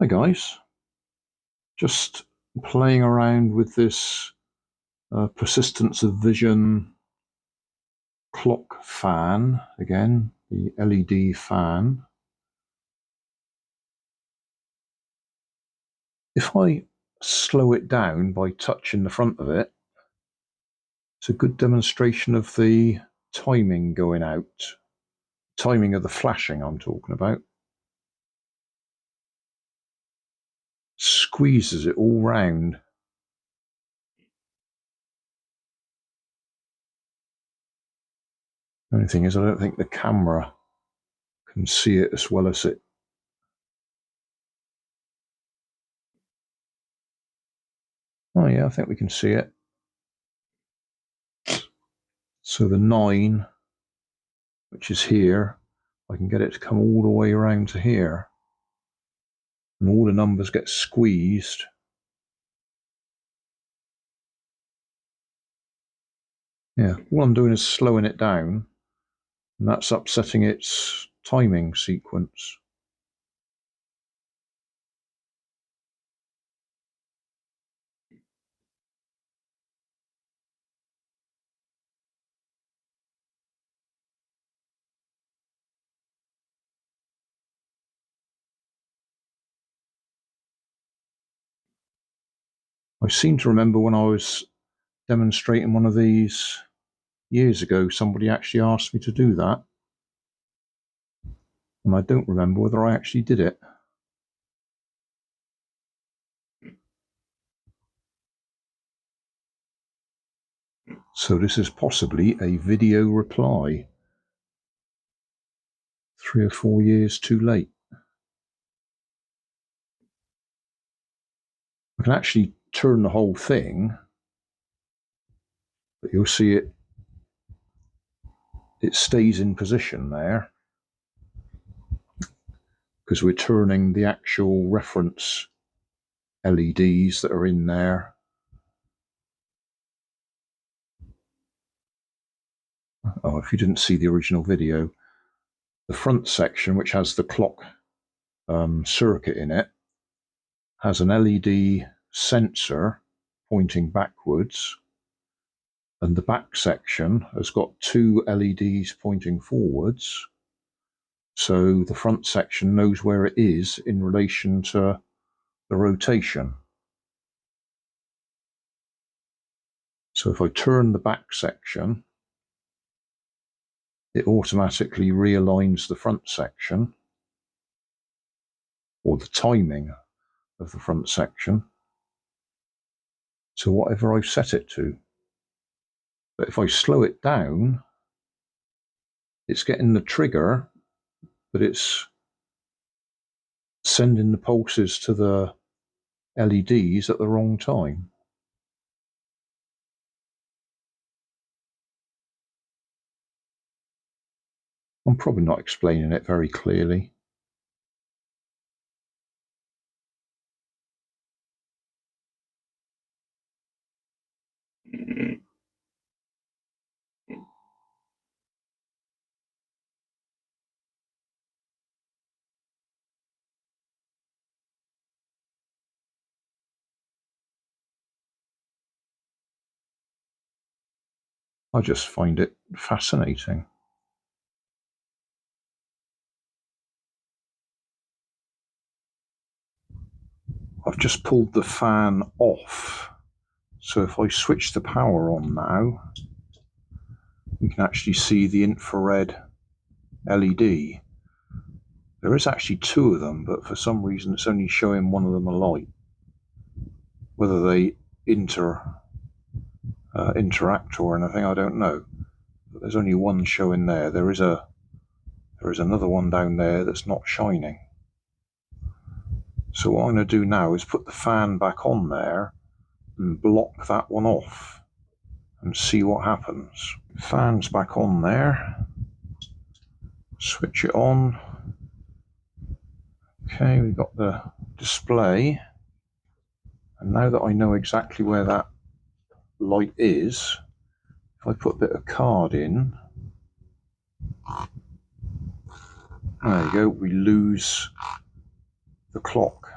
Hi guys, just playing around with this persistence of vision clock fan, again the LED fan. If I slow it down by touching the front of it, it's a good demonstration of the timing going out, timing of the flashing I'm talking about. Squeezes it all round. The only thing is I don't think the camera can see it as well as it. Oh yeah, I think we can see it. So the 9, which is here, I can get it to come all the way around to here. And all the numbers get squeezed. Yeah, all I'm doing is slowing it down, and that's upsetting its timing sequence. I seem to remember when I was demonstrating one of these years ago, somebody actually asked me to do that. And I don't remember whether I actually did it. So this is possibly a video reply. 3 or 4 years too late. I can actually turn the whole thing, but you'll see it stays in position there because we're turning the actual reference LEDs that are in there. Oh, if you didn't see the original video, the front section, which has the clock circuit in it, has an LED sensor pointing backwards, and the back section has got 2 LEDs pointing forwards, so the front section knows where it is in relation to the rotation. So if I turn the back section, it automatically realigns the front section, or the timing of the front section, to whatever I've set it to. But if I slow it down, it's getting the trigger, but it's sending the pulses to the LEDs at the wrong time. I'm probably not explaining it very clearly. I just find it fascinating. I've just pulled the fan off, so if I switch the power on now, we can actually see the infrared LED. There is actually 2 of them, but for some reason it's only showing one of them a light. Whether they interact or anything, I don't know. But there's only one showing there. There is another one down there that's not shining. So what I'm going to do now is put the fan back on there and block that one off and see what happens. Fan's back on there. Switch it on. Okay, we've got the display. And now that I know exactly where that light is, if I put a bit of card in, there you go, we lose the clock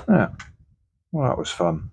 Yeah, well, that was fun.